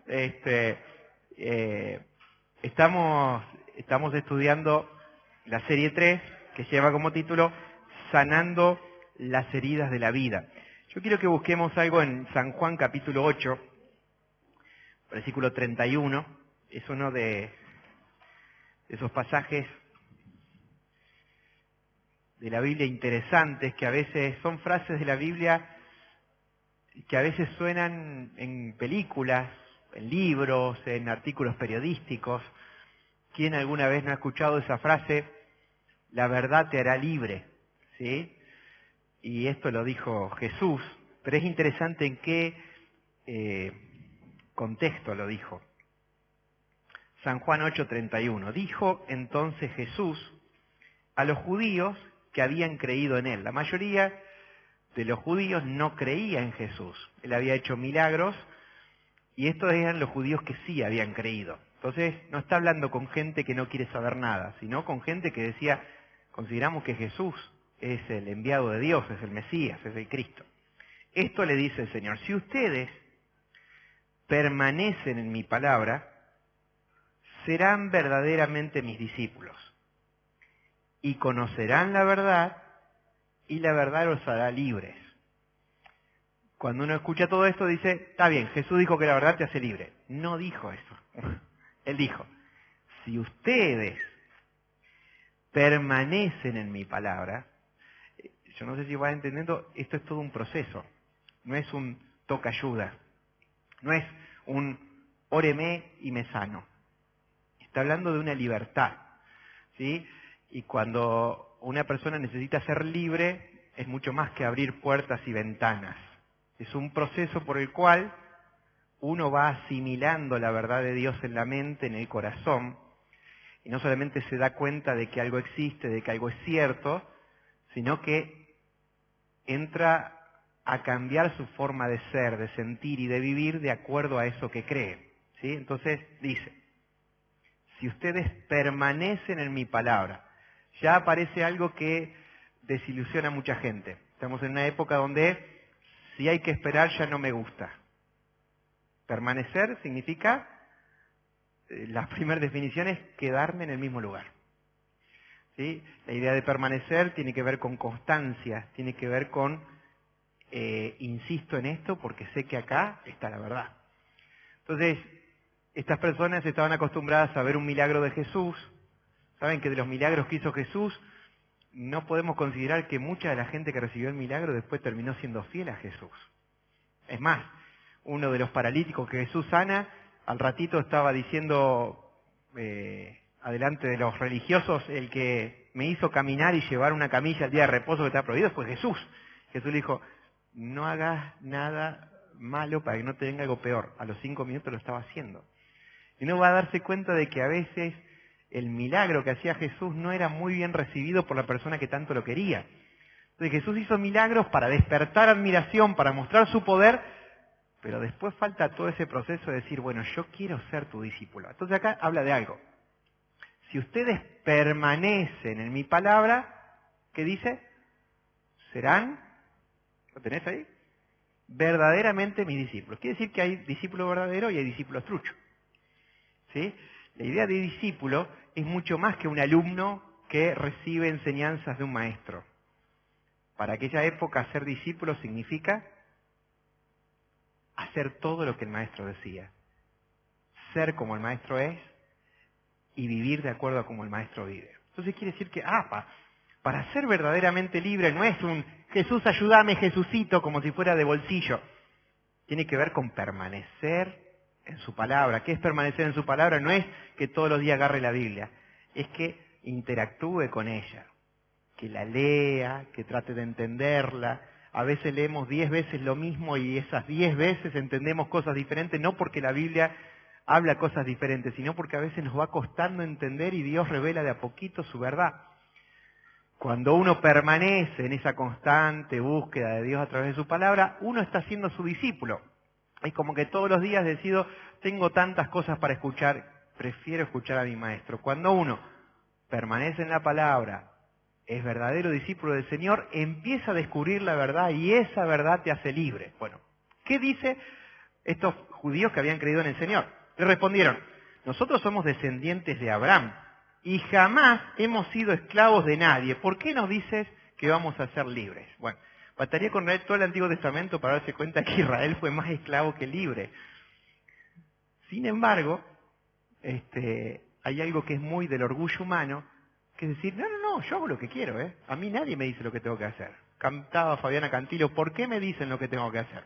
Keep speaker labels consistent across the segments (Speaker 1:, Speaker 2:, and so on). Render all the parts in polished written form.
Speaker 1: Este, estamos estudiando la serie 3, que lleva como título Sanando las heridas de la vida. Yo quiero que busquemos algo en San Juan capítulo 8, versículo 31. Es uno de esos pasajes de la Biblia interesantes, que a veces son frases de la Biblia que a veces suenan en películas, en libros, en artículos periodísticos. ¿Quién alguna vez no ha escuchado esa frase? La verdad te hará libre, ¿sí? Y esto lo dijo Jesús, pero es interesante en qué contexto lo dijo. San Juan 8:31. Dijo entonces Jesús a los judíos que habían creído en él. La mayoría de los judíos no creía en Jesús. Él había hecho milagros y estos eran los judíos que sí habían creído. Entonces no está hablando con gente que no quiere saber nada, sino con gente que decía, consideramos que Jesús es el enviado de Dios, es el Mesías, es el Cristo. Esto le dice el Señor: si ustedes permanecen en mi palabra, serán verdaderamente mis discípulos y conocerán la verdad, y la verdad los hará libres. Cuando uno escucha todo esto dice, está bien, Jesús dijo que la verdad te hace libre. No dijo eso. Él dijo, si ustedes permanecen en mi palabra, yo no sé si vas entendiendo, esto es todo un proceso. No es un toca ayuda. No es un óreme y me sano. Está hablando de una libertad, ¿sí? Y cuando una persona necesita ser libre, es mucho más que abrir puertas y ventanas. Es un proceso por el cual uno va asimilando la verdad de Dios en la mente, en el corazón, y no solamente se da cuenta de que algo existe, de que algo es cierto, sino que entra a cambiar su forma de ser, de sentir y de vivir de acuerdo a eso que cree, ¿sí? Entonces dice, si ustedes permanecen en mi palabra, ya aparece algo que desilusiona a mucha gente. Estamos en una época donde si hay que esperar ya no me gusta. Permanecer significa, la primera definición es quedarme en el mismo lugar, ¿sí? La idea de permanecer tiene que ver con constancia, tiene que ver con insisto en esto porque sé que acá está la verdad. Entonces, estas personas estaban acostumbradas a ver un milagro de Jesús. Saben que de los milagros que hizo Jesús, no podemos considerar que mucha de la gente que recibió el milagro después terminó siendo fiel a Jesús. Es más, uno de los paralíticos que Jesús sana, al ratito estaba diciendo adelante de los religiosos, el que me hizo caminar y llevar una camilla al día de reposo que está prohibido fue Jesús. Jesús le dijo, no hagas nada malo para que no te venga algo peor. A los 5 minutos lo estaba haciendo. Y uno va a darse cuenta de que a veces el milagro que hacía Jesús no era muy bien recibido por la persona que tanto lo quería. Entonces Jesús hizo milagros para despertar admiración, para mostrar su poder, pero después falta todo ese proceso de decir, bueno, yo quiero ser tu discípulo. Entonces acá habla de algo. Si ustedes permanecen en mi palabra, ¿qué dice? Serán, ¿lo tenés ahí? Verdaderamente mis discípulos. Quiere decir que hay discípulos verdaderos y hay discípulos truchos, ¿sí? La idea de discípulo es mucho más que un alumno que recibe enseñanzas de un maestro. Para aquella época ser discípulo significa hacer todo lo que el maestro decía. Ser como el maestro es y vivir de acuerdo a como el maestro vive. Entonces quiere decir que, para ser verdaderamente libre no es un Jesús ayúdame, Jesucito, como si fuera de bolsillo. Tiene que ver con permanecer en su palabra. ¿Qué es permanecer en su palabra? No es que todos los días agarre la Biblia, es que interactúe con ella, que la lea, que trate de entenderla. A veces leemos 10 veces lo mismo y esas 10 veces entendemos cosas diferentes, no porque la Biblia habla cosas diferentes, sino porque a veces nos va costando entender y Dios revela de a poquito su verdad. Cuando uno permanece en esa constante búsqueda de Dios a través de su palabra, uno está siendo su discípulo. Es como que todos los días decido, tengo tantas cosas para escuchar, prefiero escuchar a mi maestro. Cuando uno permanece en la palabra, es verdadero discípulo del Señor, empieza a descubrir la verdad y esa verdad te hace libre. Bueno, ¿qué dice estos judíos que habían creído en el Señor. Le respondieron, nosotros somos descendientes de Abraham y jamás hemos sido esclavos de nadie. ¿Por qué nos dices que vamos a ser libres? Bueno, bastaría con leer todo el Antiguo Testamento para darse cuenta que Israel fue más esclavo que libre. Sin embargo, hay algo que es muy del orgullo humano, que es decir, no, yo hago lo que quiero, ¿eh? A mí nadie me dice lo que tengo que hacer. Cantaba Fabiana Cantilo, ¿por qué me dicen lo que tengo que hacer?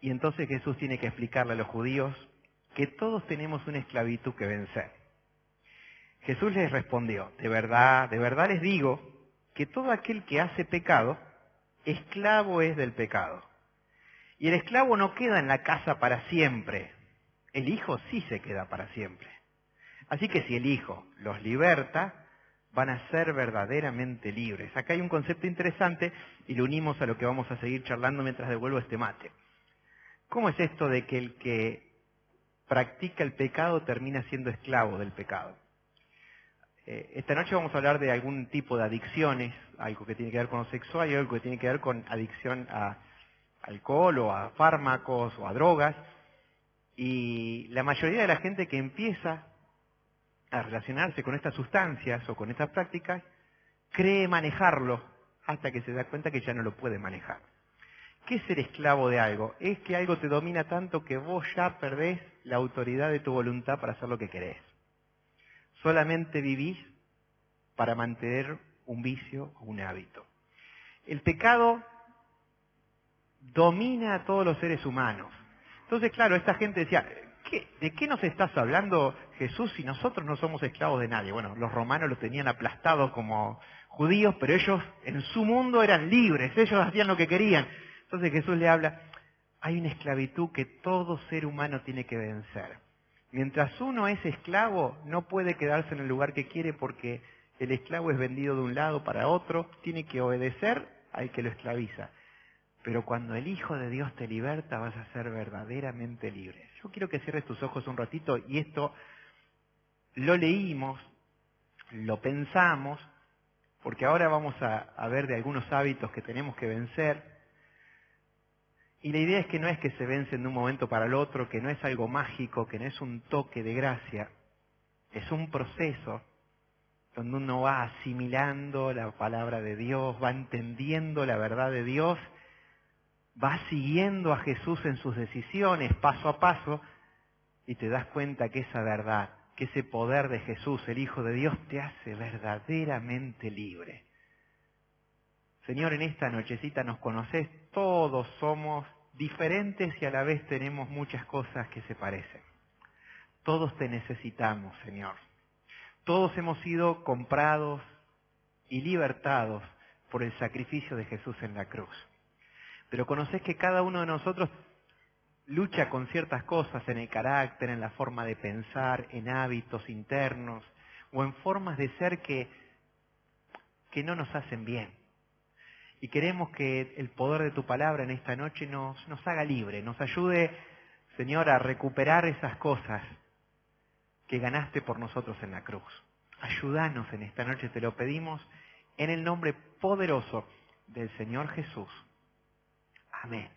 Speaker 1: Y entonces Jesús tiene que explicarle a los judíos que todos tenemos una esclavitud que vencer. Jesús les respondió, de verdad les digo que todo aquel que hace pecado, esclavo es del pecado. Y el esclavo no queda en la casa para siempre, el Hijo sí se queda para siempre. Así que si el Hijo los liberta, van a ser verdaderamente libres. Acá hay un concepto interesante y lo unimos a lo que vamos a seguir charlando mientras devuelvo este mate. ¿Cómo es esto de que el que practica el pecado termina siendo esclavo del pecado? Esta noche vamos a hablar de algún tipo de adicciones, algo que tiene que ver con lo sexual y algo que tiene que ver con adicción a alcohol o a fármacos o a drogas. Y la mayoría de la gente que empieza a relacionarse con estas sustancias o con estas prácticas cree manejarlo hasta que se da cuenta que ya no lo puede manejar. ¿Qué es ser esclavo de algo? Es que algo te domina tanto que vos ya perdés la autoridad de tu voluntad para hacer lo que querés. Solamente vivís para mantener un vicio o un hábito. El pecado domina a todos los seres humanos. Entonces, claro, esta gente decía, ¿de qué nos estás hablando, Jesús, si nosotros no somos esclavos de nadie? Bueno, los romanos los tenían aplastados como judíos, pero ellos en su mundo eran libres, ellos hacían lo que querían. Entonces Jesús le habla, hay una esclavitud que todo ser humano tiene que vencer. Mientras uno es esclavo, no puede quedarse en el lugar que quiere porque el esclavo es vendido de un lado para otro, tiene que obedecer al que lo esclaviza. Pero cuando el Hijo de Dios te liberta, vas a ser verdaderamente libre. Yo quiero que cierres tus ojos un ratito y esto lo leímos, lo pensamos, porque ahora vamos a ver de algunos hábitos que tenemos que vencer. Y la idea es que no es que se vencen de un momento para el otro, que no es algo mágico, que no es un toque de gracia. Es un proceso donde uno va asimilando la palabra de Dios, va entendiendo la verdad de Dios, va siguiendo a Jesús en sus decisiones paso a paso y te das cuenta que esa verdad, que ese poder de Jesús, el Hijo de Dios, te hace verdaderamente libre. Señor, en esta nochecita nos conocés, todos somos diferentes y a la vez tenemos muchas cosas que se parecen. Todos te necesitamos, Señor. Todos hemos sido comprados y libertados por el sacrificio de Jesús en la cruz. Pero conocés que cada uno de nosotros lucha con ciertas cosas en el carácter, en la forma de pensar, en hábitos internos o en formas de ser que no nos hacen bien. Y queremos que el poder de tu palabra en esta noche nos haga libre, nos ayude, Señor, a recuperar esas cosas que ganaste por nosotros en la cruz. Ayúdanos en esta noche, te lo pedimos, en el nombre poderoso del Señor Jesús. Amén.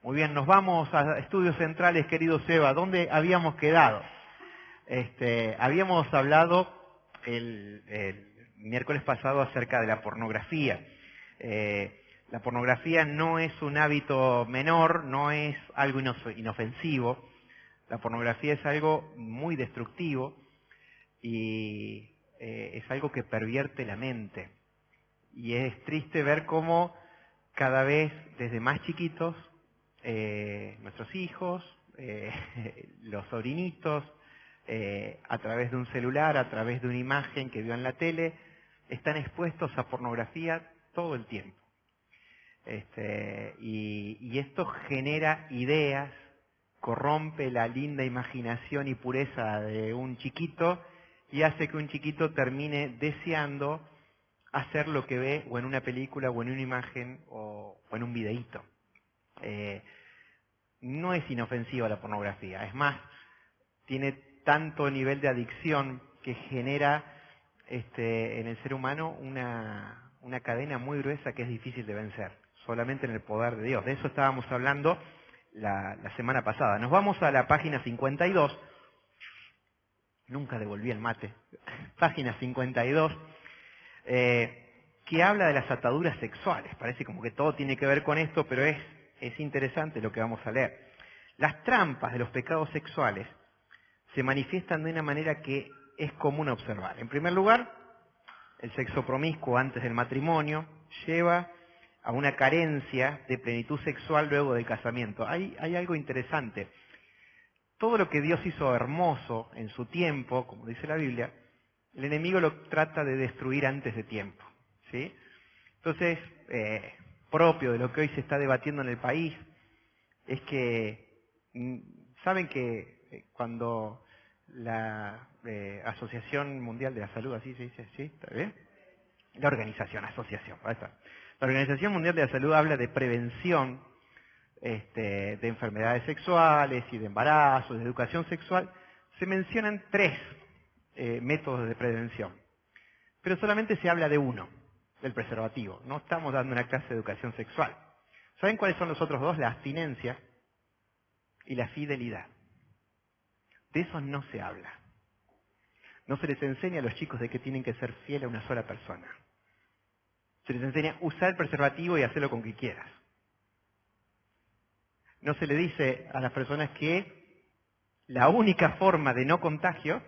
Speaker 1: Muy bien, nos vamos a estudios centrales, querido Seba. ¿Dónde habíamos quedado? Habíamos hablado el miércoles pasado acerca de la pornografía. La pornografía no es un hábito menor, no es algo inofensivo. La pornografía es algo muy destructivo y es algo que pervierte la mente. Y es triste ver cómo cada vez desde más chiquitos nuestros hijos, los sobrinitos, a través de un celular, a través de una imagen que vio en la tele, están expuestos a pornografía todo el tiempo. Y esto genera ideas, corrompe la linda imaginación y pureza de un chiquito y hace que un chiquito termine deseando hacer lo que ve o en una película o en una imagen o en un videíto. No es inofensiva la pornografía, es más, tiene tanto nivel de adicción que genera en el ser humano una cadena muy gruesa que es difícil de vencer. solamente en el poder de Dios. De eso estábamos hablando la semana pasada. Nos vamos a la página 52. Nunca devolví el mate. Página 52, que habla de las ataduras sexuales. Parece como que todo tiene que ver con esto, pero es interesante lo que vamos a leer. Las trampas de los pecados sexuales se manifiestan de una manera que es común observar. En primer lugar, el sexo promiscuo antes del matrimonio lleva a una carencia de plenitud sexual luego del casamiento. Hay algo interesante. Todo lo que Dios hizo hermoso en su tiempo, como dice la Biblia, el enemigo lo trata de destruir antes de tiempo, ¿sí? Entonces, propio de lo que hoy se está debatiendo en el país, es que, saben que cuando la Asociación Mundial de la Salud, así se dice, ¿sí? ¿Está bien? La asociación, ahí está. La Organización Mundial de la Salud habla de prevención de enfermedades sexuales y de embarazos, de educación sexual. Se mencionan 3 métodos de prevención, pero solamente se habla de uno, del preservativo. No estamos dando una clase de educación sexual. ¿Saben cuáles son los otros 2? La abstinencia y la fidelidad. De eso no se habla. No se les enseña a los chicos de que tienen que ser fieles a una sola persona. Se les enseña a usar el preservativo y hacerlo con quien quieras. No se le dice a las personas que la única forma de no contagio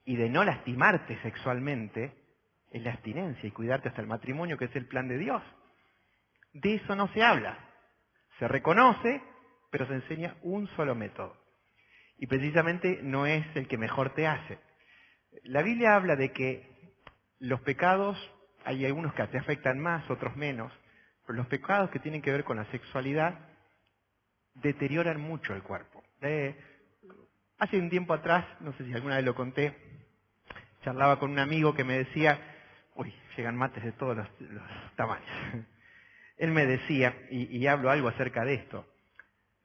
Speaker 1: y de no lastimarte sexualmente es la abstinencia y cuidarte hasta el matrimonio, que es el plan de Dios. De eso no se habla. Se reconoce, pero se enseña un solo método. Y precisamente no es el que mejor te hace. La Biblia habla de que los pecados, hay algunos que te afectan más, otros menos, pero los pecados que tienen que ver con la sexualidad deterioran mucho el cuerpo. Hace un tiempo atrás, no sé si alguna vez lo conté, charlaba con un amigo que me decía, llegan mates de todos los tamaños. Él me decía, y hablo algo acerca de esto,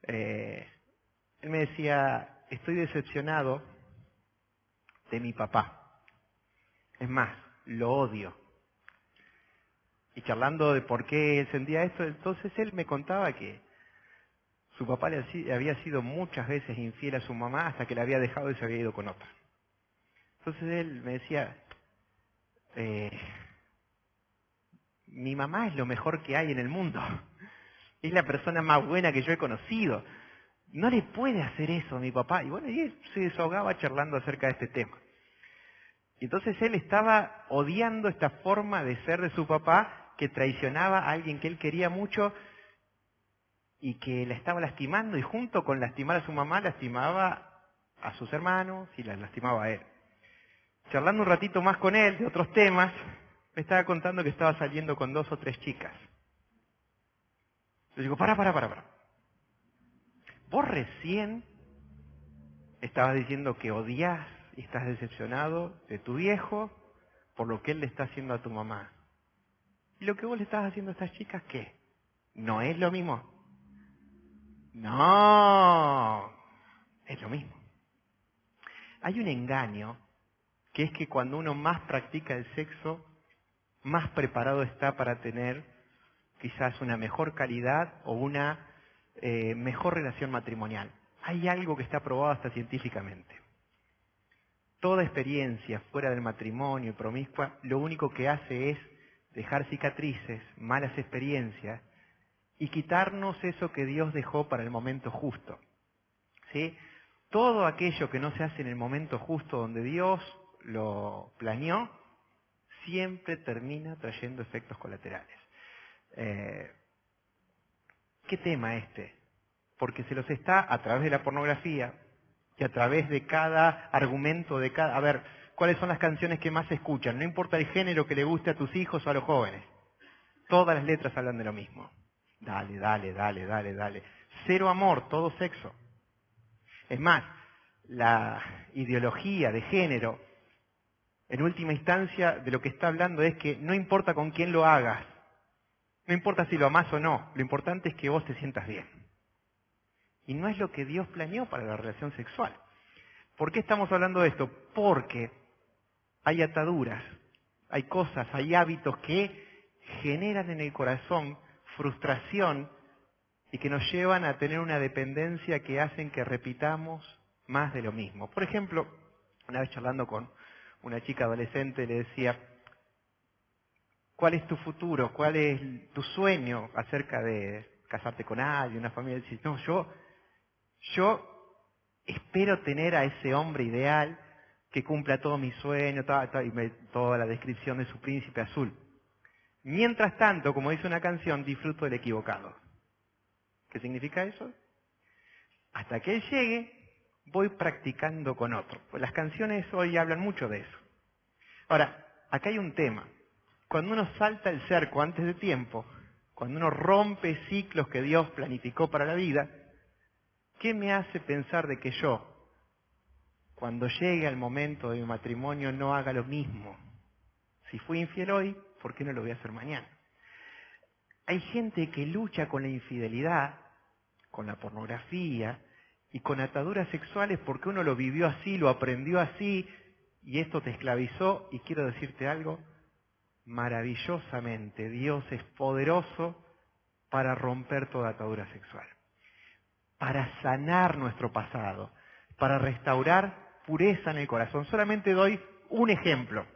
Speaker 1: él me decía, estoy decepcionado de mi papá. Es más, lo odio. Y charlando de por qué él sentía esto, entonces él me contaba que su papá le había sido muchas veces infiel a su mamá hasta que la había dejado y se había ido con otra. Entonces él me decía, mi mamá es lo mejor que hay en el mundo. Es la persona más buena que yo he conocido. No le puede hacer eso a mi papá. Y bueno, y él se desahogaba charlando acerca de este tema. Y entonces él estaba odiando esta forma de ser de su papá, que traicionaba a alguien que él quería mucho y que la estaba lastimando, y junto con lastimar a su mamá, lastimaba a sus hermanos y la lastimaba a él. Charlando un ratito más con él de otros temas, me estaba contando que estaba saliendo con 2 o 3 chicas. Le digo, para. Vos recién estabas diciendo que odias y estás decepcionado de tu viejo por lo que él le está haciendo a tu mamá. ¿Y lo que vos le estás haciendo a estas chicas qué? ¿No es lo mismo? No, es lo mismo. Hay un engaño que es que cuando uno más practica el sexo, más preparado está para tener quizás una mejor calidad o una mejor relación matrimonial. Hay algo que está probado hasta científicamente. Toda experiencia fuera del matrimonio y promiscua, lo único que hace es dejar cicatrices, malas experiencias, y quitarnos eso que Dios dejó para el momento justo. ¿Sí? Todo aquello que no se hace en el momento justo donde Dios lo planeó, siempre termina trayendo efectos colaterales. ¿Qué tema este? Porque se los está a través de la pornografía y a través de cada argumento de cada... A ver, ¿cuáles son las canciones que más se escuchan? No importa el género que le guste a tus hijos o a los jóvenes. Todas las letras hablan de lo mismo. Dale. Cero amor, todo sexo. Es más, la ideología de género, en última instancia, de lo que está hablando es que no importa con quién lo hagas, no importa si lo amás o no, lo importante es que vos te sientas bien. Y no es lo que Dios planeó para la relación sexual. ¿Por qué estamos hablando de esto? Porque hay ataduras, hay cosas, hay hábitos que generan en el corazón frustración y que nos llevan a tener una dependencia que hacen que repitamos más de lo mismo. Por ejemplo, una vez charlando con una chica adolescente le decía, ¿cuál es tu futuro? ¿Cuál es tu sueño acerca de casarte con alguien, una familia? Dice, no, yo espero tener a ese hombre ideal que cumpla todos mis sueños, toda la descripción de su príncipe azul. Mientras tanto, como dice una canción, disfruto del equivocado. ¿Qué significa eso? Hasta que él llegue, voy practicando con otro. Pues las canciones hoy hablan mucho de eso. Ahora, acá hay un tema. Cuando uno salta el cerco antes de tiempo, cuando uno rompe ciclos que Dios planificó para la vida, ¿qué me hace pensar de que yo, cuando llegue al momento de mi matrimonio, no haga lo mismo? Si fui infiel hoy, ¿por qué no lo voy a hacer mañana? Hay gente que lucha con la infidelidad, con la pornografía y con ataduras sexuales porque uno lo vivió así, lo aprendió así y esto te esclavizó. Y quiero decirte algo, maravillosamente Dios es poderoso para romper toda atadura sexual, para sanar nuestro pasado, para restaurar pureza en el corazón. Solamente doy un ejemplo.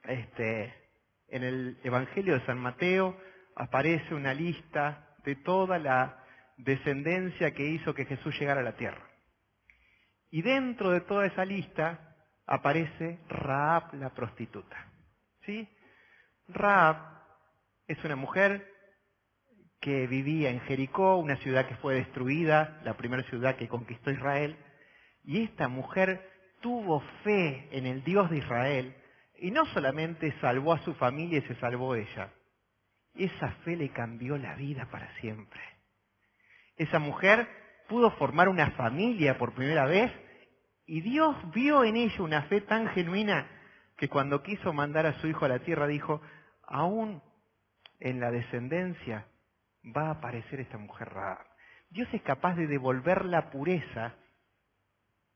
Speaker 1: En el Evangelio de San Mateo aparece una lista de toda la descendencia que hizo que Jesús llegara a la tierra. Y dentro de toda esa lista aparece Rahab la prostituta. ¿Sí? Rahab es una mujer que vivía en Jericó, una ciudad que fue destruida, la primera ciudad que conquistó Israel. Y esta mujer tuvo fe en el Dios de Israel y no solamente salvó a su familia y se salvó ella. Esa fe le cambió la vida para siempre. Esa mujer pudo formar una familia por primera vez y Dios vio en ella una fe tan genuina que cuando quiso mandar a su hijo a la tierra dijo, aún en la descendencia va a aparecer esta mujer Rahab. Dios es capaz de devolver la pureza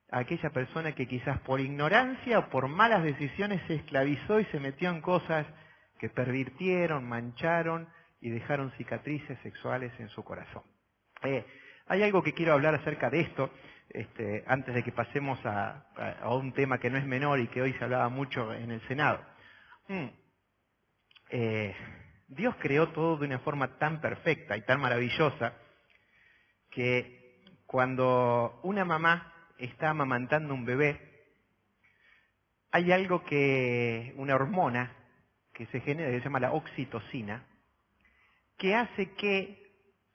Speaker 1: a aquella persona que quizás por ignorancia o por malas decisiones se esclavizó y se metió en cosas que pervirtieron, mancharon y dejaron cicatrices sexuales en su corazón. Hay algo que quiero hablar acerca de esto, antes de que pasemos a un tema que no es menor y que hoy se hablaba mucho en el Senado. Dios creó todo de una forma tan perfecta y tan maravillosa que cuando una mamá está amamantando un bebé, hay algo una hormona que se genera, que se llama la oxitocina, que hace que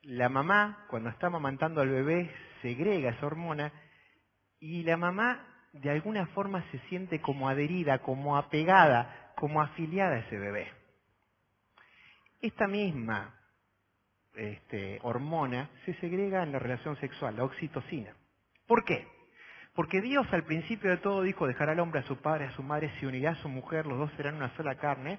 Speaker 1: la mamá, cuando está amamantando al bebé, segrega esa hormona y la mamá de alguna forma se siente como adherida, como apegada, como afiliada a ese bebé. Esta misma hormona se segrega en la relación sexual, la oxitocina. ¿Por qué? Porque Dios al principio de todo dijo, dejará al hombre a su padre, a su madre, se unirá a su mujer, los dos serán una sola carne.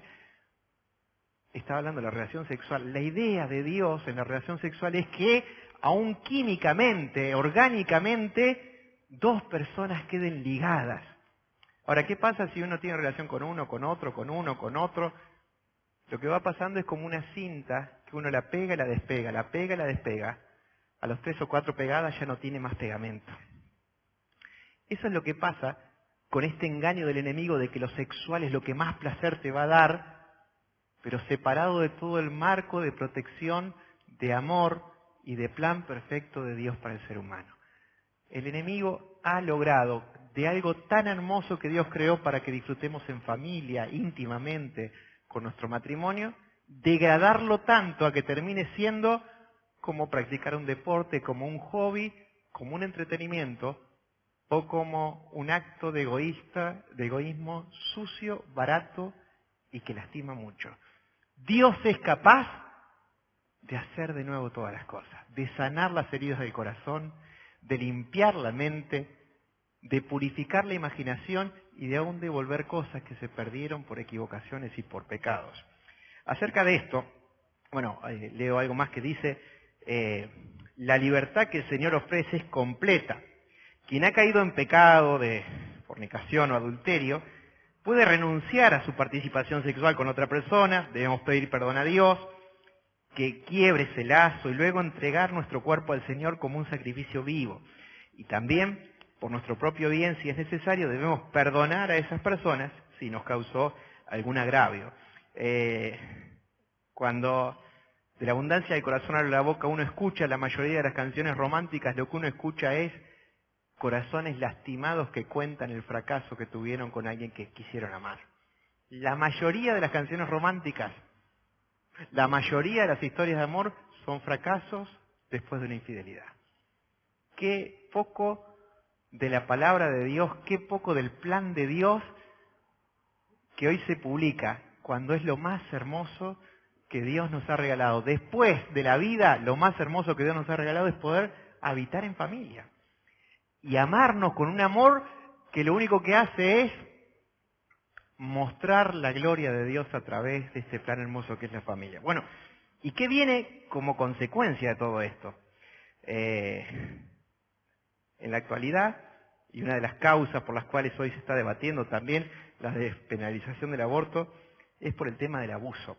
Speaker 1: Estaba hablando de la relación sexual. La idea de Dios en la relación sexual es que, aún químicamente, orgánicamente, dos personas queden ligadas. Ahora, ¿qué pasa si uno tiene relación con uno, con otro, con uno, con otro? Lo que va pasando es como una cinta que uno la pega y la despega, la pega y la despega. A los 3 o 4 pegadas ya no tiene más pegamento. Eso es lo que pasa con este engaño del enemigo de que lo sexual es lo que más placer te va a dar, pero separado de todo el marco de protección, de amor y de plan perfecto de Dios para el ser humano. El enemigo ha logrado de algo tan hermoso que Dios creó para que disfrutemos en familia, íntimamente, con nuestro matrimonio, degradarlo tanto a que termine siendo como practicar un deporte, como un hobby, como un entretenimiento, o como un acto de egoísmo sucio, barato y que lastima mucho. Dios es capaz de hacer de nuevo todas las cosas, de sanar las heridas del corazón, de limpiar la mente, de purificar la imaginación y de aún devolver cosas que se perdieron por equivocaciones y por pecados. Acerca de esto, leo algo más que dice, la libertad que el Señor ofrece es completa. Quien ha caído en pecado de fornicación o adulterio puede renunciar a su participación sexual con otra persona, debemos pedir perdón a Dios, que quiebre ese lazo y luego entregar nuestro cuerpo al Señor como un sacrificio vivo. Y también, por nuestro propio bien, si es necesario, debemos perdonar a esas personas si nos causó algún agravio. Cuando de la abundancia del corazón habla la boca, uno escucha la mayoría de las canciones románticas, lo que uno escucha es corazones lastimados que cuentan el fracaso que tuvieron con alguien que quisieron amar. La mayoría de las canciones románticas, la mayoría de las historias de amor son fracasos después de una infidelidad. Qué poco de la palabra de Dios, qué poco del plan de Dios que hoy se publica, cuando es lo más hermoso que Dios nos ha regalado. Después de la vida, lo más hermoso que Dios nos ha regalado es poder habitar en familia y amarnos con un amor que lo único que hace es mostrar la gloria de Dios a través de este plan hermoso que es la familia. Bueno, ¿y qué viene como consecuencia de todo esto? En la actualidad, y una de las causas por las cuales hoy se está debatiendo también la despenalización del aborto, es por el tema del abuso.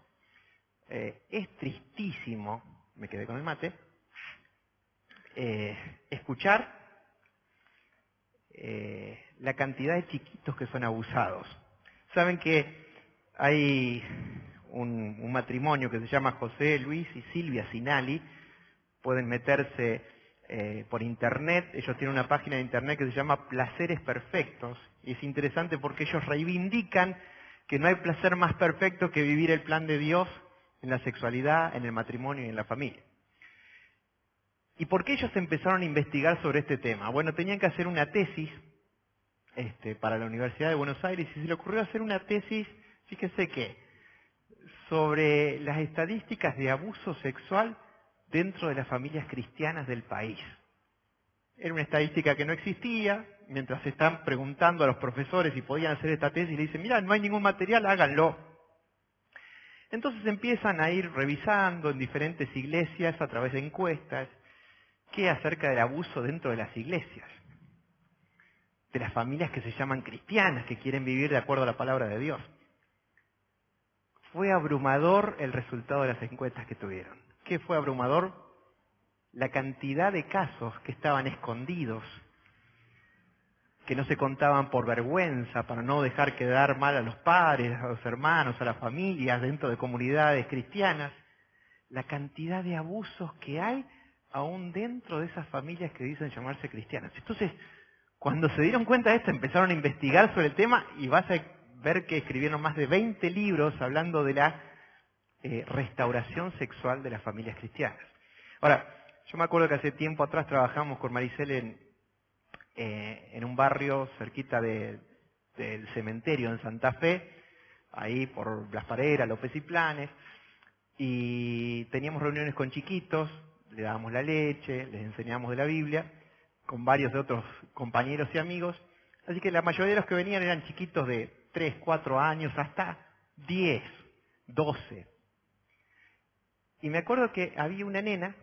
Speaker 1: Es tristísimo, me quedé con el mate, escuchar la cantidad de chiquitos que son abusados. Saben que hay un matrimonio que se llama José Luis y Silvia Sinali, pueden meterse por internet, ellos tienen una página de internet que se llama Placeres Perfectos, y es interesante porque ellos reivindican que no hay placer más perfecto que vivir el plan de Dios en la sexualidad, en el matrimonio y en la familia. ¿Y por qué ellos empezaron a investigar sobre este tema? Bueno, tenían que hacer una tesis para la Universidad de Buenos Aires y se le ocurrió hacer una tesis, fíjese qué, sobre las estadísticas de abuso sexual dentro de las familias cristianas del país. Era una estadística que no existía, mientras se están preguntando a los profesores si podían hacer esta tesis, le dicen, mira, no hay ningún material, háganlo. Entonces empiezan a ir revisando en diferentes iglesias a través de encuestas qué acerca del abuso dentro de las iglesias, de las familias que se llaman cristianas, que quieren vivir de acuerdo a la palabra de Dios. Fue abrumador el resultado de las encuestas que tuvieron. ¿Qué fue abrumador? La cantidad de casos que estaban escondidos, que no se contaban por vergüenza, para no dejar quedar mal a los padres, a los hermanos, a las familias, dentro de comunidades cristianas. La cantidad de abusos que hay aún dentro de esas familias que dicen llamarse cristianas. Entonces, cuando se dieron cuenta de esto, empezaron a investigar sobre el tema y vas a ver que escribieron más de 20 libros hablando de la restauración sexual de las familias cristianas. Ahora, yo me acuerdo que hace tiempo atrás trabajamos con Maricel en un barrio cerquita del cementerio en Santa Fe, ahí por Blas Parera, López y Planes, y teníamos reuniones con chiquitos, le dábamos la leche, les enseñábamos de la Biblia, con varios de otros compañeros y amigos, así que la mayoría de los que venían eran chiquitos de 3, 4 años, hasta 10, 12. Y me acuerdo que había una nena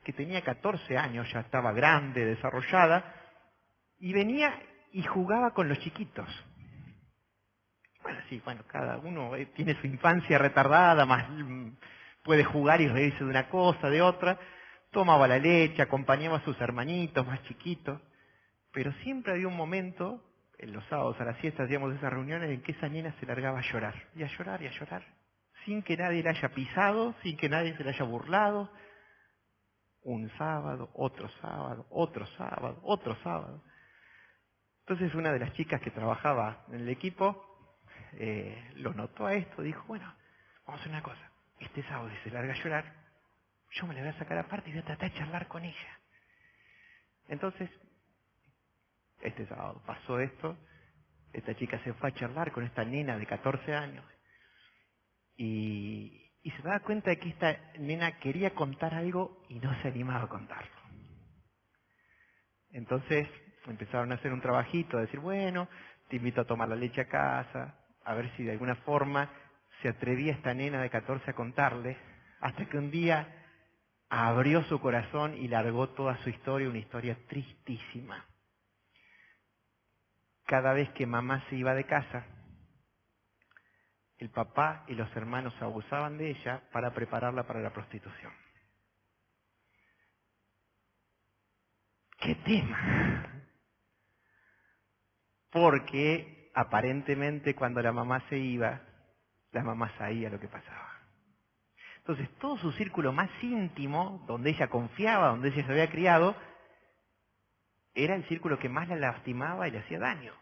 Speaker 1: que tenía 14 años, ya estaba grande, desarrollada, y venía y jugaba con los chiquitos. Bueno, sí, cada uno tiene su infancia retardada, más puede jugar y reírse de una cosa, de otra. Tomaba la leche, acompañaba a sus hermanitos más chiquitos, pero siempre había un momento, en los sábados a las siestas hacíamos esas reuniones, en que esa nena se largaba a llorar, y a llorar, y a llorar, sin que nadie la haya pisado, sin que nadie se la haya burlado. Un sábado, otro sábado, otro sábado, otro sábado. Entonces una de las chicas que trabajaba en el equipo lo notó a esto, dijo, bueno, vamos a hacer una cosa, este sábado si se larga a llorar, yo me la voy a sacar aparte y voy a tratar de charlar con ella. Entonces, este sábado pasó esto, esta chica se fue a charlar con esta nena de 14 años y se daba cuenta de que esta nena quería contar algo y no se animaba a contarlo. Entonces empezaron a hacer un trabajito, a decir, bueno, te invito a tomar la leche a casa, a ver si de alguna forma se atrevía esta nena de 14 a contarle, hasta que un día abrió su corazón y largó toda su historia, una historia tristísima. Cada vez que mamá se iba de casa, el papá y los hermanos abusaban de ella para prepararla para la prostitución. ¡Qué tema! Porque aparentemente cuando la mamá se iba, la mamá sabía lo que pasaba. Entonces todo su círculo más íntimo, donde ella confiaba, donde ella se había criado, era el círculo que más la lastimaba y le hacía daño.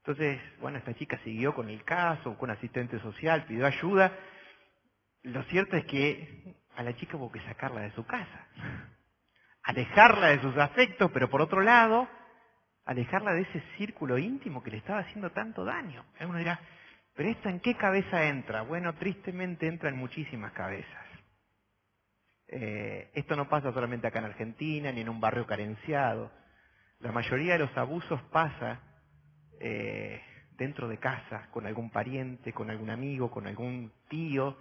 Speaker 1: Entonces, bueno, esta chica siguió con el caso, con asistente social, pidió ayuda. Lo cierto es que a la chica hubo que sacarla de su casa, alejarla de sus afectos, pero por otro lado, alejarla de ese círculo íntimo que le estaba haciendo tanto daño. Uno dirá, ¿pero esto en qué cabeza entra? Bueno, tristemente entra en muchísimas cabezas. Esto no pasa solamente acá en Argentina, ni en un barrio carenciado. La mayoría de los abusos pasa dentro de casa, con algún pariente, con algún amigo, con algún tío.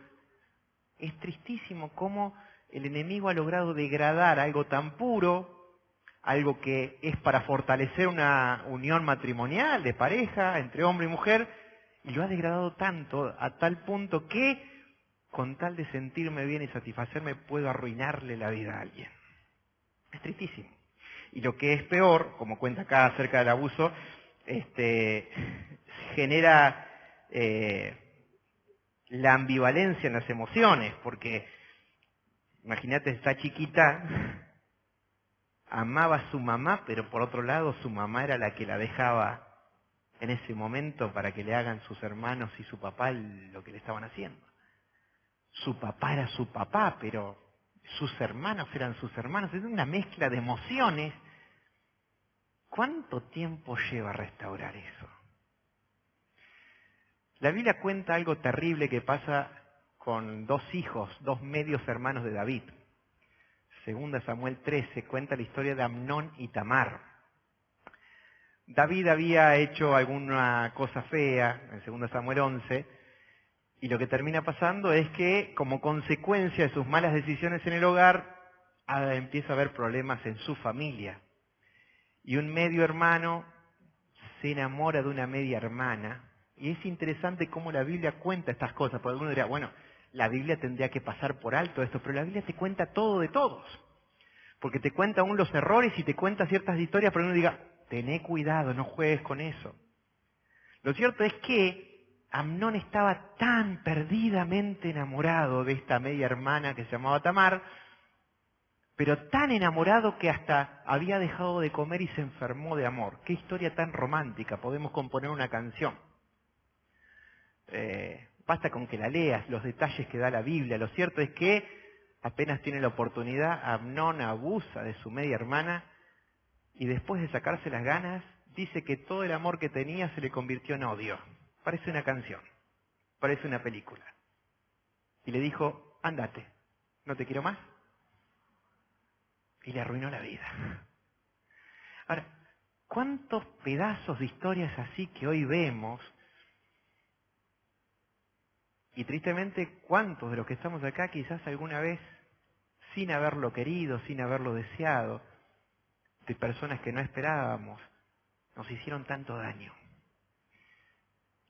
Speaker 1: Es tristísimo cómo el enemigo ha logrado degradar algo tan puro, algo que es para fortalecer una unión matrimonial de pareja entre hombre y mujer, y lo ha degradado tanto, a tal punto que con tal de sentirme bien y satisfacerme puedo arruinarle la vida a alguien. Es tristísimo. Y lo que es peor, como cuenta acá acerca del abuso, genera la ambivalencia en las emociones, porque imagínate, esta chiquita amaba a su mamá, pero por otro lado su mamá era la que la dejaba en ese momento para que le hagan sus hermanos y su papá lo que le estaban haciendo. Su papá era su papá, pero sus hermanos eran sus hermanos. Es una mezcla de emociones. ¿Cuánto tiempo lleva restaurar eso? La Biblia cuenta algo terrible que pasa con dos hijos, dos medios hermanos de David. Segunda Samuel 13 cuenta la historia de Amnón y Tamar. David había hecho alguna cosa fea en Segunda Samuel 11, y lo que termina pasando es que, como consecuencia de sus malas decisiones en el hogar, empieza a haber problemas en su familia. Y un medio hermano se enamora de una media hermana. Y es interesante cómo la Biblia cuenta estas cosas. Porque alguno dirá, bueno, la Biblia tendría que pasar por alto esto, pero la Biblia te cuenta todo de todos. Porque te cuenta aún los errores y te cuenta ciertas historias, pero uno diga, tené cuidado, no juegues con eso. Lo cierto es que Amnón estaba tan perdidamente enamorado de esta media hermana que se llamaba Tamar, pero tan enamorado que hasta había dejado de comer y se enfermó de amor. Qué historia tan romántica, podemos componer una canción. Basta con que la leas, los detalles que da la Biblia. Lo cierto es que apenas tiene la oportunidad, Amnón abusa de su media hermana y después de sacarse las ganas, dice que todo el amor que tenía se le convirtió en odio. Parece una canción, parece una película. Y le dijo, ándate, no te quiero más. Y le arruinó la vida. Ahora, ¿cuántos pedazos de historias así que hoy vemos? Y tristemente, ¿cuántos de los que estamos acá quizás alguna vez, sin haberlo querido, sin haberlo deseado, de personas que no esperábamos, nos hicieron tanto daño?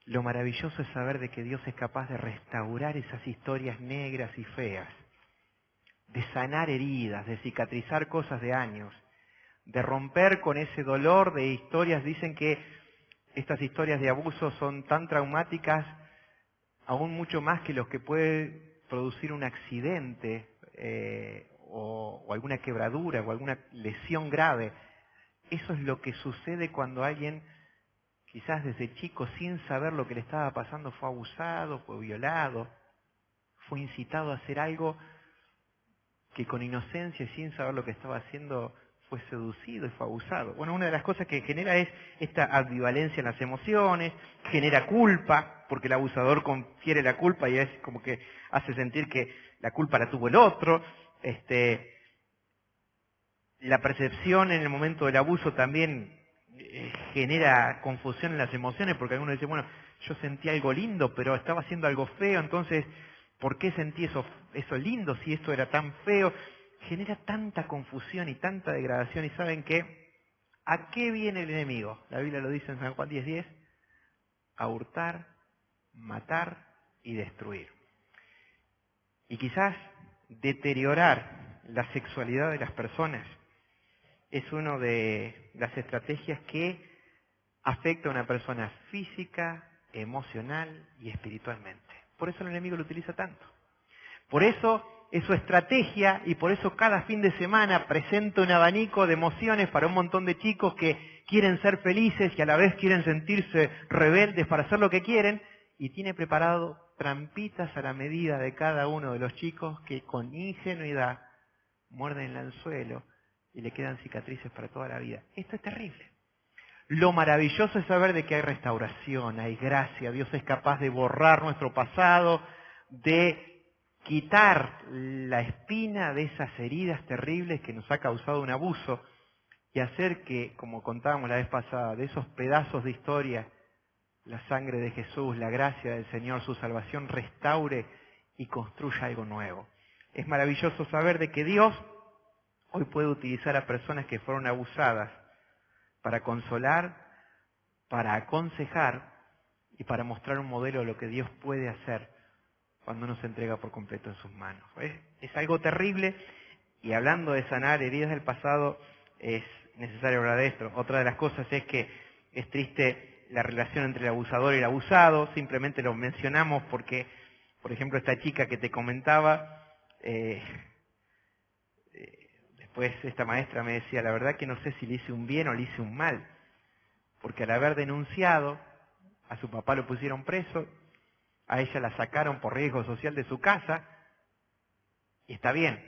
Speaker 1: Lo maravilloso es saber de que Dios es capaz de restaurar esas historias negras y feas, de sanar heridas, de cicatrizar cosas de años, de romper con ese dolor de historias. Dicen que estas historias de abuso son tan traumáticas, aún mucho más que los que puede producir un accidente o alguna quebradura o alguna lesión grave. Eso es lo que sucede cuando alguien, quizás desde chico, sin saber lo que le estaba pasando, fue abusado, fue violado, fue incitado a hacer algo que con inocencia y sin saber lo que estaba haciendo fue seducido y fue abusado. Bueno, una de las cosas que genera es esta ambivalencia en las emociones, genera culpa, porque el abusador confiere la culpa y es como que hace sentir que la culpa la tuvo el otro. La percepción en el momento del abuso también genera confusión en las emociones, porque algunos dicen, bueno, yo sentí algo lindo, pero estaba haciendo algo feo, entonces, ¿por qué sentí eso lindo si esto era tan feo? Genera tanta confusión y tanta degradación. ¿Y saben qué? ¿A qué viene el enemigo? La Biblia lo dice en San Juan 10:10. A hurtar, matar y destruir. Y quizás deteriorar la sexualidad de las personas es una de las estrategias que afecta a una persona física, emocional y espiritualmente. Por eso el enemigo lo utiliza tanto. Por eso es su estrategia y por eso cada fin de semana presenta un abanico de emociones para un montón de chicos que quieren ser felices y a la vez quieren sentirse rebeldes para hacer lo que quieren, y tiene preparado trampitas a la medida de cada uno de los chicos que con ingenuidad muerden el anzuelo y le quedan cicatrices para toda la vida. Esto es terrible. Lo maravilloso es saber de que hay restauración, hay gracia, Dios es capaz de borrar nuestro pasado, de quitar la espina de esas heridas terribles que nos ha causado un abuso y hacer que, como contábamos la vez pasada, de esos pedazos de historia, la sangre de Jesús, la gracia del Señor, su salvación restaure y construya algo nuevo. Es maravilloso saber de que Dios hoy puede utilizar a personas que fueron abusadas para consolar, para aconsejar y para mostrar un modelo de lo que Dios puede hacer cuando uno se entrega por completo en sus manos. Es algo terrible, y hablando de sanar heridas del pasado, es necesario hablar de esto. Otra de las cosas es que es triste la relación entre el abusador y el abusado. Simplemente lo mencionamos porque, por ejemplo, esta chica que te comentaba, después esta maestra me decía, la verdad que no sé si le hice un bien o le hice un mal, porque al haber denunciado, a su papá lo pusieron preso, a ella la sacaron por riesgo social de su casa, y está bien,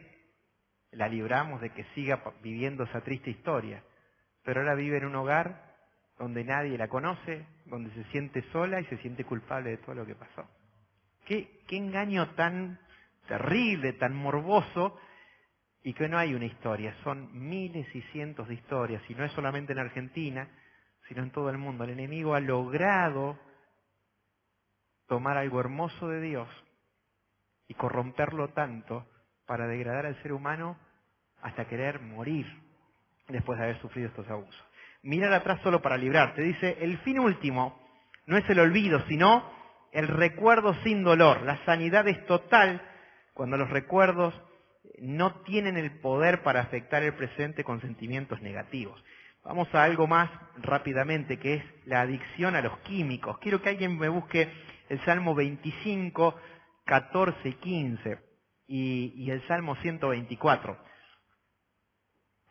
Speaker 1: la libramos de que siga viviendo esa triste historia, pero ahora vive en un hogar donde nadie la conoce, donde se siente sola y se siente culpable de todo lo que pasó. Qué engaño tan terrible, tan morboso, y que no hay una historia, son miles y cientos de historias, y no es solamente en Argentina, sino en todo el mundo. El enemigo ha logrado tomar algo hermoso de Dios y corromperlo tanto para degradar al ser humano hasta querer morir después de haber sufrido estos abusos. Mirar atrás solo para librarte. Dice, el fin último no es el olvido, sino el recuerdo sin dolor. La sanidad es total cuando los recuerdos no tienen el poder para afectar el presente con sentimientos negativos. Vamos a algo más rápidamente, que es la adicción a los químicos. Quiero que alguien me busque el Salmo 25, 14 y 15 y el Salmo 124.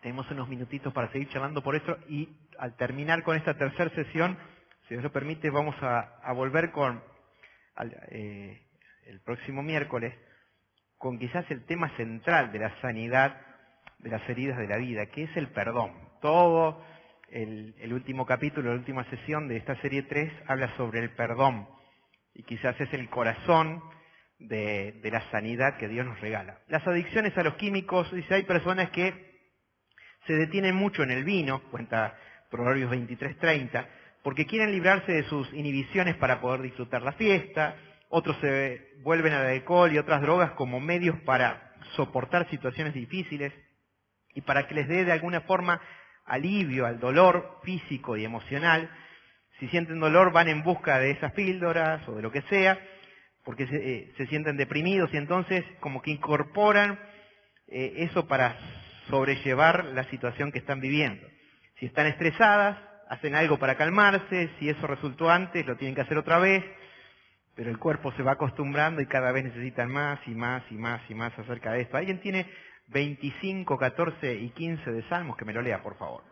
Speaker 1: Tenemos unos minutitos para seguir charlando por esto, y al terminar con esta tercera sesión, si Dios lo permite, vamos a volver con el próximo miércoles con quizás el tema central de la sanidad de las heridas de la vida, que es el perdón. Todo el último capítulo, la última sesión de esta serie 3 habla sobre el perdón, y quizás es el corazón de la sanidad que Dios nos regala. Las adicciones a los químicos, dice, hay personas que se detienen mucho en el vino, cuenta Proverbios 23:30, porque quieren librarse de sus inhibiciones para poder disfrutar la fiesta. Otros se vuelven al alcohol y otras drogas como medios para soportar situaciones difíciles y para que les dé de alguna forma alivio al dolor físico y emocional. Si sienten dolor, van en busca de esas píldoras o de lo que sea, porque se sienten deprimidos, y entonces como que incorporan eso para sobrellevar la situación que están viviendo. Si están estresadas, hacen algo para calmarse. Si eso resultó antes, lo tienen que hacer otra vez, pero el cuerpo se va acostumbrando y cada vez necesitan más y más y más y más acerca de esto. ¿Alguien tiene 25, 14 y 15 de Salmos? Que me lo lea, por favor.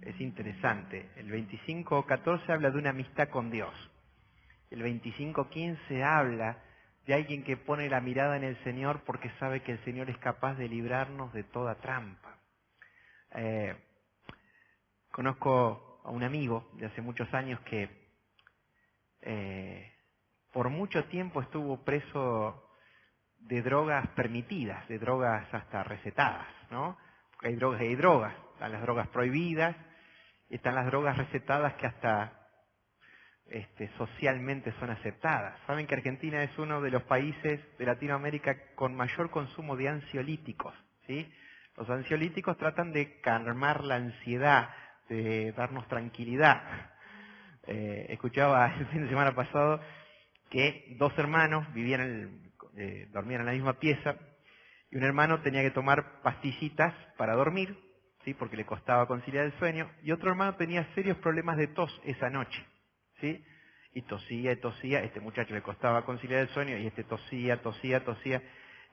Speaker 1: Es interesante. El 25:14 habla de una amistad con Dios. El 25:15 habla de alguien que pone la mirada en el Señor porque sabe que el Señor es capaz de librarnos de toda trampa. Conozco a un amigo de hace muchos años que por mucho tiempo estuvo preso de drogas permitidas, de drogas hasta recetadas, ¿no? Porque hay drogas y hay drogas. Están las drogas prohibidas y están las drogas recetadas que hasta socialmente son aceptadas. Saben que Argentina es uno de los países de Latinoamérica con mayor consumo de ansiolíticos, ¿sí? Los ansiolíticos tratan de calmar la ansiedad, de darnos tranquilidad. Escuchaba el fin de semana pasado que dos hermanos dormían en la misma pieza y un hermano tenía que tomar pastillitas para dormir, ¿sí? Porque le costaba conciliar el sueño, y otro hermano tenía serios problemas de tos esa noche, ¿sí? Y tosía, este muchacho le costaba conciliar el sueño y tosía.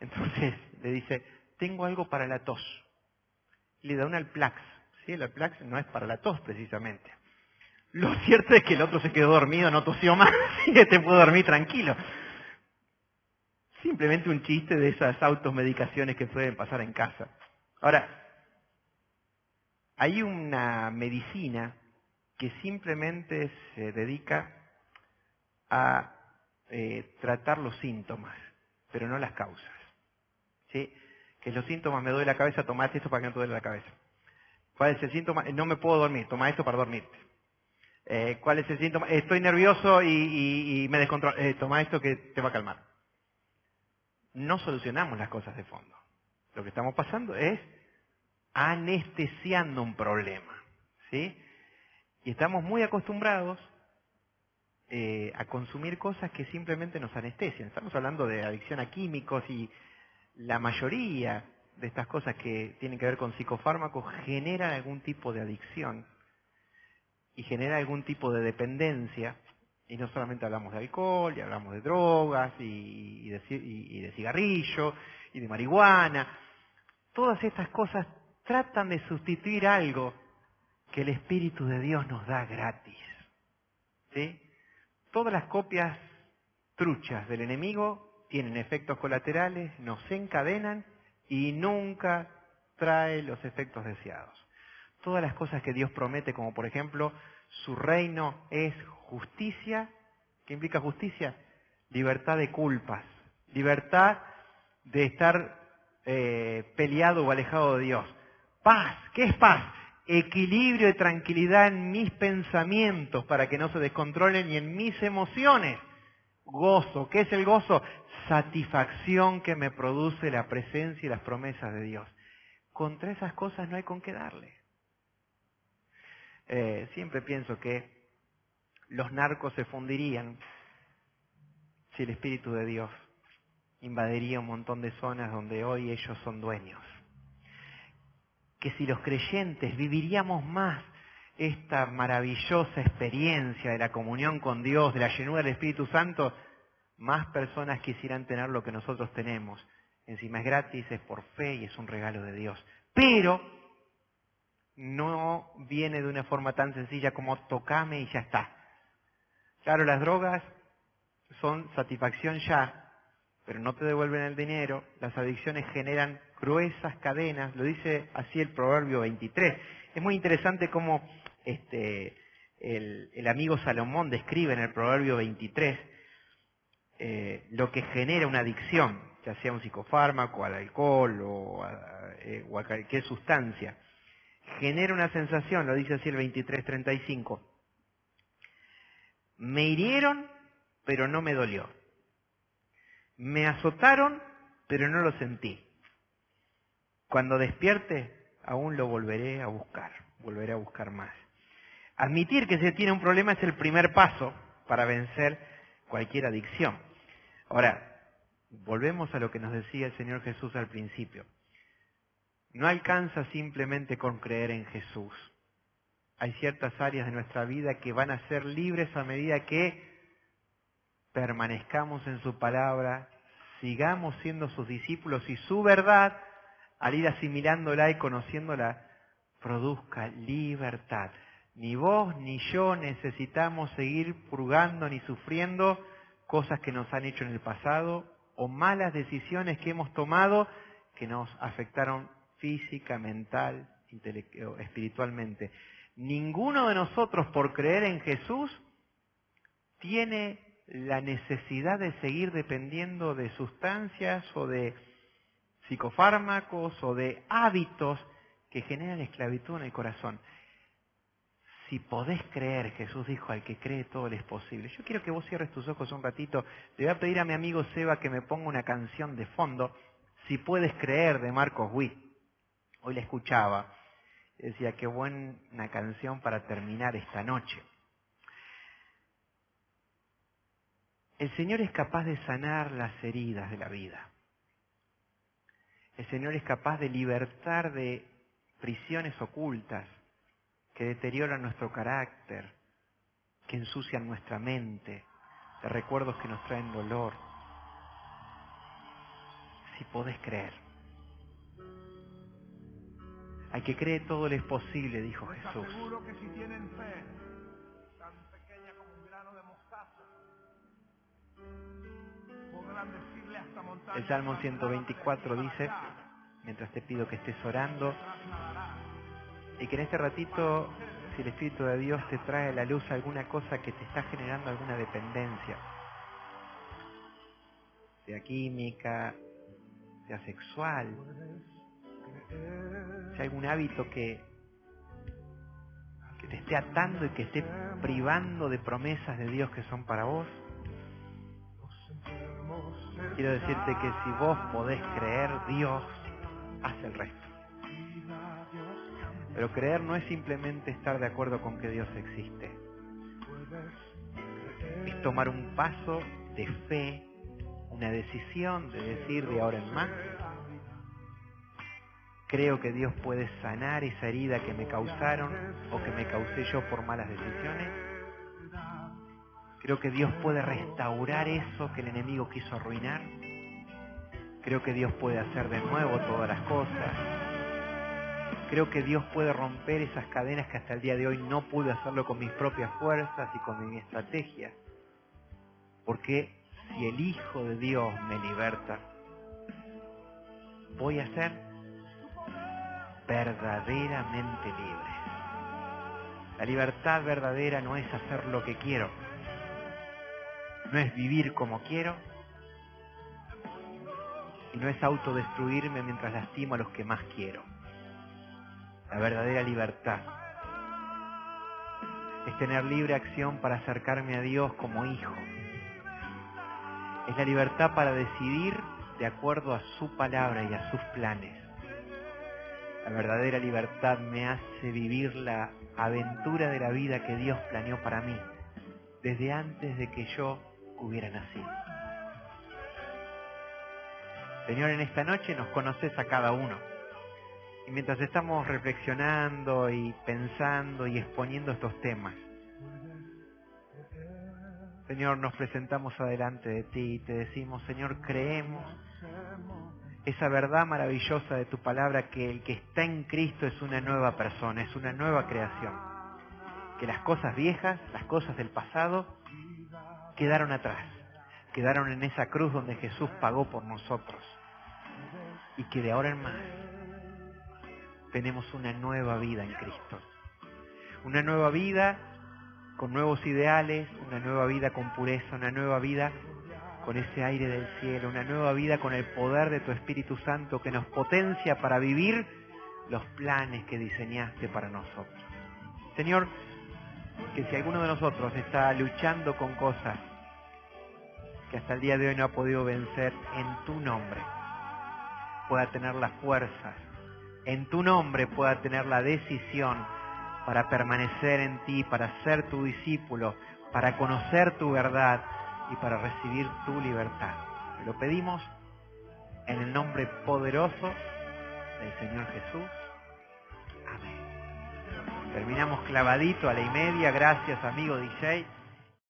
Speaker 1: Entonces le dice, tengo algo para la tos. Le da un Alplax, ¿sí? El Alplax no es para la tos precisamente. Lo cierto es que el otro se quedó dormido, no tosió más, y pudo dormir tranquilo. Simplemente un chiste de esas automedicaciones que pueden pasar en casa. Ahora, hay una medicina que simplemente se dedica a tratar los síntomas, pero no las causas. ¿Sí? Que los síntomas, me duele la cabeza, tomate esto para que no te duele la cabeza. ¿Cuál es el síntoma? No me puedo dormir, toma esto para dormirte. ¿Cuál es el síntoma? Estoy nervioso y me descontrolo. Toma esto que te va a calmar. No solucionamos las cosas de fondo. Lo que estamos pasando es anestesiando un problema, ¿sí? Y estamos muy acostumbrados a consumir cosas que simplemente nos anestesian. Estamos hablando de adicción a químicos y la mayoría de estas cosas que tienen que ver con psicofármacos generan algún tipo de adicción y genera algún tipo de dependencia. Y no solamente hablamos de alcohol, y hablamos de drogas, y de cigarrillo, y de marihuana. Todas estas cosas tratan de sustituir algo que el Espíritu de Dios nos da gratis. ¿Sí? Todas las copias truchas del enemigo tienen efectos colaterales, nos encadenan y nunca trae los efectos deseados. Todas las cosas que Dios promete, como por ejemplo, su reino es justicia. ¿Qué implica justicia? Libertad de culpas, libertad de estar peleado o alejado de Dios. Paz, ¿qué es paz? Equilibrio y tranquilidad en mis pensamientos para que no se descontrolen y en mis emociones. Gozo, ¿qué es el gozo? Satisfacción que me produce la presencia y las promesas de Dios. Contra esas cosas no hay con qué darle. Siempre pienso que los narcos se fundirían si el Espíritu de Dios invadiría un montón de zonas donde hoy ellos son dueños. Que si los creyentes viviríamos más esta maravillosa experiencia de la comunión con Dios, de la llenura del Espíritu Santo, más personas quisieran tener lo que nosotros tenemos. Encima es gratis, es por fe y es un regalo de Dios. Pero no viene de una forma tan sencilla como tocame y ya está. Claro, las drogas son satisfacción ya, pero no te devuelven el dinero. Las adicciones generan gruesas cadenas, lo dice así el Proverbio 23. Es muy interesante cómo el amigo Salomón describe en el Proverbio 23 lo que genera una adicción, ya sea un psicofármaco, al alcohol o a cualquier sustancia. Genera una sensación, lo dice así el 23:35. Me hirieron, pero no me dolió. Me azotaron, pero no lo sentí. Cuando despierte, aún lo volveré a buscar más. Admitir que se tiene un problema es el primer paso para vencer cualquier adicción. Ahora, volvemos a lo que nos decía el Señor Jesús al principio. No alcanza simplemente con creer en Jesús. Hay ciertas áreas de nuestra vida que van a ser libres a medida que permanezcamos en su palabra, sigamos siendo sus discípulos y su verdad, al ir asimilándola y conociéndola, produzca libertad. Ni vos ni yo necesitamos seguir purgando ni sufriendo cosas que nos han hecho en el pasado o malas decisiones que hemos tomado que nos afectaron física, mental, espiritualmente. Ninguno de nosotros, por creer en Jesús, tiene la necesidad de seguir dependiendo de sustancias o de psicofármacos o de hábitos que generan esclavitud en el corazón. Si podés creer, Jesús dijo, al que cree todo le es posible. Yo quiero que vos cierres tus ojos un ratito. Le voy a pedir a mi amigo Seba que me ponga una canción de fondo. Si puedes creer, de Marcos Witt. Hoy la escuchaba. Decía, qué buena canción para terminar esta noche. El Señor es capaz de sanar las heridas de la vida. El Señor es capaz de libertar de prisiones ocultas que deterioran nuestro carácter, que ensucian nuestra mente, de recuerdos que nos traen dolor. Si podés creer. Al que cree todo le es posible, dijo Jesús.
Speaker 2: Seguro que si tienen fe, tan pequeña como un grano de mostaza, podrán decirle a esta montaña.
Speaker 1: El Salmo 124 dice, mientras te pido que estés orando, y que en este ratito, si el Espíritu de Dios te trae a la luz alguna cosa que te está generando alguna dependencia, sea química, sea sexual, sea algún hábito que te esté atando y que esté privando de promesas de Dios que son para vos, quiero decirte que si vos podés creer, Dios hace el resto. Pero creer no es simplemente estar de acuerdo con que Dios existe. Es tomar un paso de fe, una decisión de decir de ahora en más, creo que Dios puede sanar esa herida que me causaron o que me causé yo por malas decisiones. Creo que Dios puede restaurar eso que el enemigo quiso arruinar. Creo que Dios puede hacer de nuevo todas las cosas. Creo que Dios puede romper esas cadenas que hasta el día de hoy no pude hacerlo con mis propias fuerzas y con mi estrategia. Porque si el Hijo de Dios me liberta, voy a ser verdaderamente libre. La libertad verdadera no es hacer lo que quiero, no es vivir como quiero, y no es autodestruirme mientras lastimo a los que más quiero. La verdadera libertad es tener libre acción para acercarme a Dios como hijo. Es la libertad para decidir de acuerdo a su palabra y a sus planes. La verdadera libertad me hace vivir la aventura de la vida que Dios planeó para mí, desde antes de que yo hubiera nacido. Señor, en esta noche nos conoces a cada uno. Y mientras estamos reflexionando y pensando y exponiendo estos temas, Señor, nos presentamos adelante de ti y te decimos, Señor, creemos esa verdad maravillosa de tu palabra, que el que está en Cristo es una nueva persona, es una nueva creación. Que las cosas viejas, las cosas del pasado, quedaron atrás, quedaron en esa cruz donde Jesús pagó por nosotros. Y que de ahora en más tenemos una nueva vida en Cristo. Una nueva vida con nuevos ideales, una nueva vida con pureza, una nueva vida con ese aire del cielo, una nueva vida con el poder de tu Espíritu Santo que nos potencia para vivir los planes que diseñaste para nosotros. Señor, que si alguno de nosotros está luchando con cosas que hasta el día de hoy no ha podido vencer, en tu nombre pueda tener la fuerza, en tu nombre pueda tener la decisión para permanecer en ti, para ser tu discípulo, para conocer tu verdad y para recibir tu libertad. Te lo pedimos en el nombre poderoso del Señor Jesús. Amén. Terminamos clavadito a la 1:30. Gracias, amigo DJ.